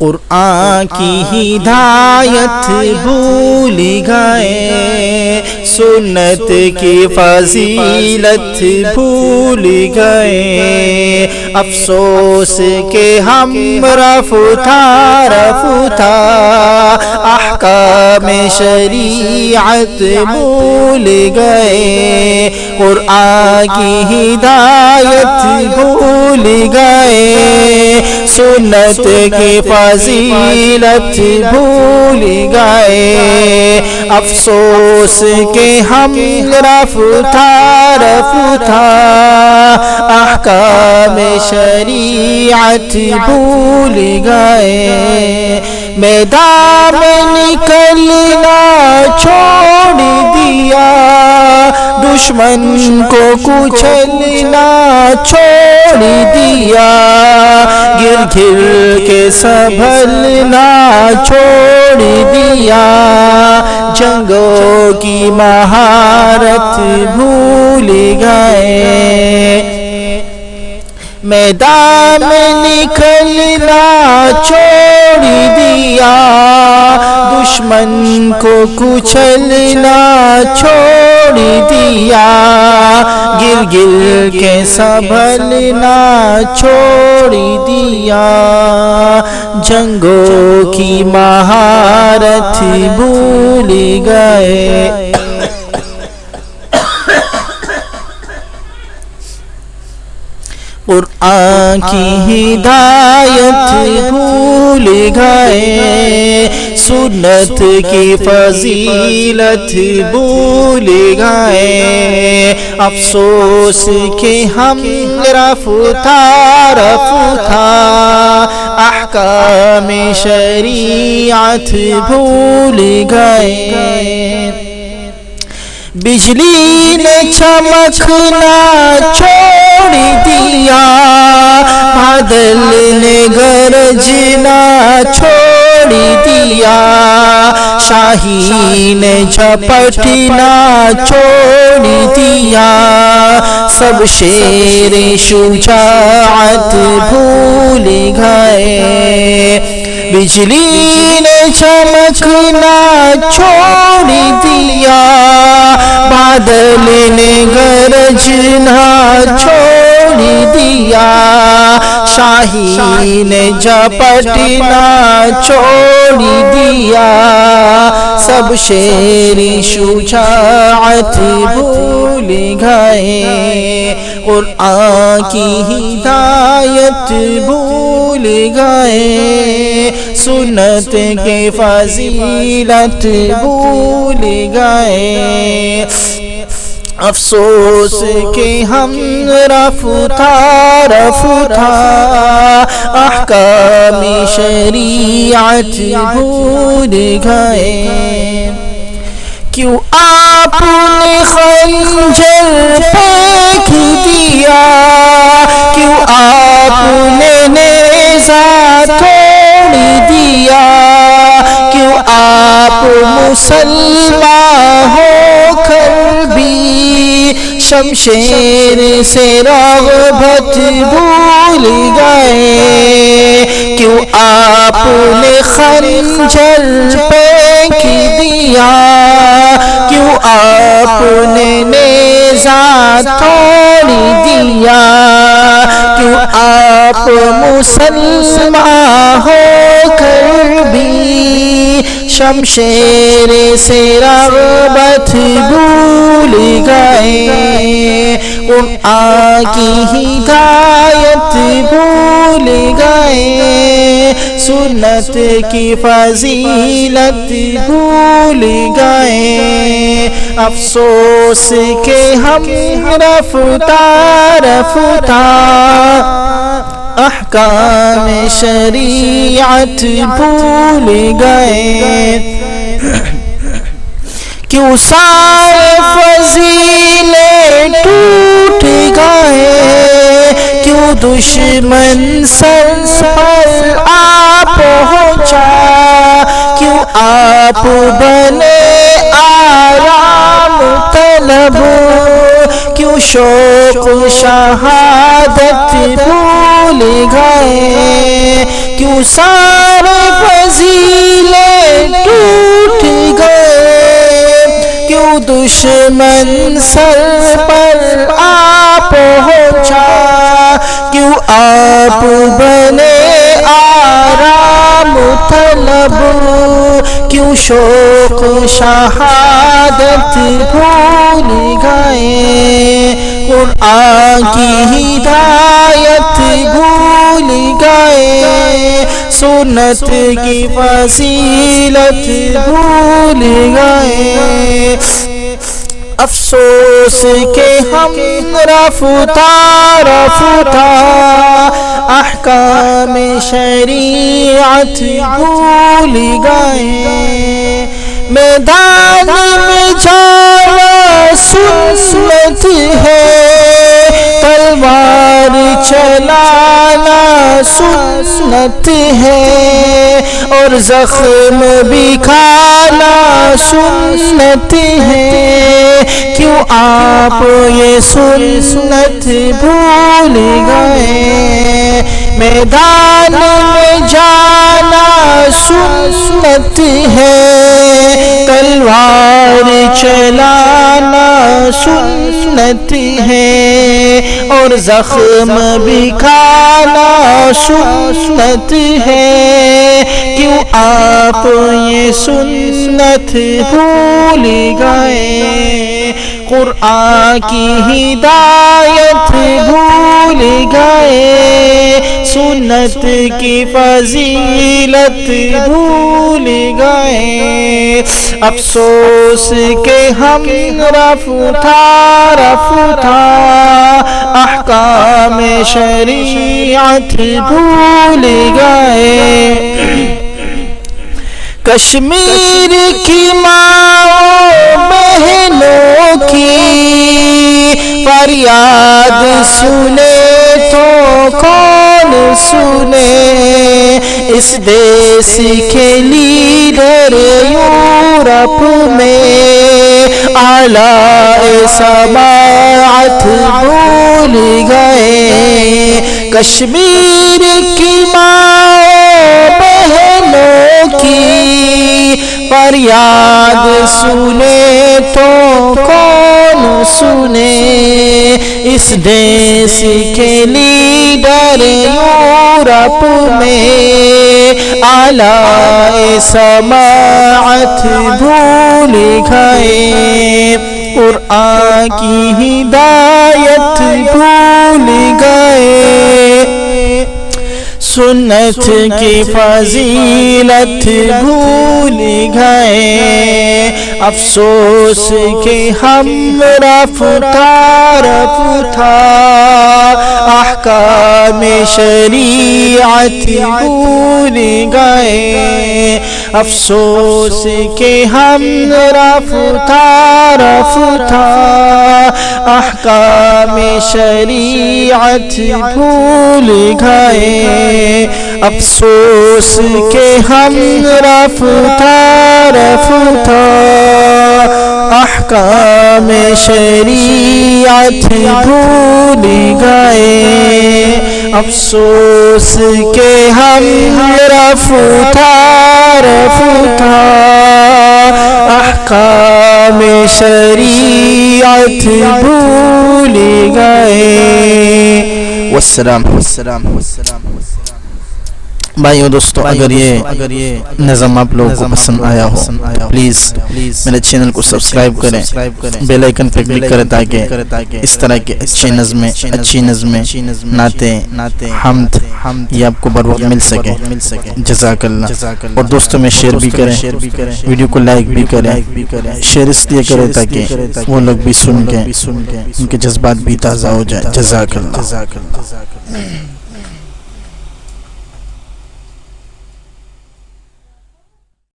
قرآن کی ہدایت بھول گئے، سنت کی فضیلت بھول گئے، افسوس کہ ہم رفتہ احکام شریعت بھول گئے، قرآن کی ہدایت بھول گئے، سنت کی فضیلت بھول گئے، افسوس کہ ہم رفتہ احکام شریعت بھول گئے، میدان میں نکلنا چھوڑ دیا، دشمن کو کچلنا چھوڑ دیا، گر کے سنبھلنا چھوڑ دیا، جنگوں کی مہارت بھول گئے، میدان میں نکلنا چھوڑ دیا، دشمن کو کچلنا چھوڑ دیا، گر کے سنبھلنا چھوڑ دیا، جنگوں کی مہارت بھول گئے، قرآن کی ہدایت بھول گئے، سنت کی فضیلت بھول گئے، افسوس کہ ہم رفتہ احکام شریعت بھول گئے، بجلی نے چمکنا چھوڑ دیا، بادل نے گرجنا چھوڑ دیا، شاہین نے جھپٹنا چھوڑ دیا، سب شیر شجاعت بھول گئے، بجلی نے چمکنا چھوڑ دیا، بادل نے گرجنا چھوڑ دیا، شاہین نے جھپٹنا چھوڑ دیا، سب شیر شجاعت بھول گئے، قرآن کی ہدایت بھول گئے، سنت کی فضیلت بھول گئے، افسوس کہ ہم رفتہ احکام شریعت بھول گئے، کیوں آپ نے خنجر پھینک دیا، کیوں آپ نے نیزہ توڑ دیا، کیوں آپ مسلمان ہو کر بھی شمشیر سے رغبت بھول گئے، کیوں آپ نے خنجر پھینک دیا، کیوں آپ نے نیزہ توڑ دیا، کیوں آپ مسلمان ہو کر بھی شمشیر سے رغبت بھول گئے، قرآن کی ہدایت بھول گئے، سنت کی فضیلت بھول گئے، افسوس کہ ہم رفتہ احکام شریعت بھول گئے، کیوں سارے فضیلے ٹوٹ گئے، کیوں دشمن سر پر آ پہنچا، کیوں آپ بنے آرام طلب، کیوں شوق شہادت بھول گئے، کیوں سارے دشمن سر پر آ پہنچا، کیوں آپ بنے آرام طلب، کیوں شوق شہادت بھول گئے، قرآن کی ہدایت بھول گئے، سنت کی فضیلت بھول گئے۔ افسوس کہ ہم رفتہ رفتہ احکام شریعت بھول گئے، میدان میں جانا سنت ہے، تلوار چلانا سنت ہے، اور زخم بھی کھانا سنت ہے، کیوں آپ یہ سنت بھول گئے، میدان میں جانا سنت ہے، تلوار چلانا سنت ہے، اور زخم بھی کھانا سنت ہے، کیوں آپ یہ سنت بھول گئے، قرآن کی ہدایت بھول گئے، سنت کی فضیلت بھول گئے۔ افسوس کہ ہم رفتہ رفتہ احکام شریعت بھول گئے، کشمیر کی ماں بہنوں کی فریاد سنے تو کون سنے، اس دیس کے لیڈر یورپ میں اعلیٰ سماعت بھول گئے، کشمیر کی ماں بہنوں کی فریاد سنے تو کون سنے، اس دیس کے لیڈر یورپ میں اعلیٰ سماعت بھول گئے، قرآن کی ہدایت بھول گئے، سنت کی فضیلت بھول گئے۔ افسوس کہ ہم رفتہ رفتہ احکام شریعت بھول گئے، افسوس کہ ہم رفتہ رفتہ احکام شریعت بھول گئے، افسوس کہ ہم رفتہ رفتہ احکام شریعت بھول گئے، افسوس کہ ہم رفتہ رفتہ احکام شریعت بھول گئے۔ والسلام۔ بھائیو دوستو، اگر یہ نظم آپ لوگوں کو پسند آیا ہو، پلیز میرے چینل کو سبسکرائب کریں، بیل آئیکن پہ کلک کریں تاکہ اس طرح کے اچھی نظمیں، نعتیں، حمد یہ آپ کو بر وقت مل سکے۔ جزاک اللہ۔ اور دوستوں میں شیئر بھی کریں، ویڈیو کو لائک بھی کریں، شیئر اس لیے کریں تاکہ وہ لوگ بھی سن کے ان کے جذبات بھی تازہ ہو جائیں۔ جزاک اللہ۔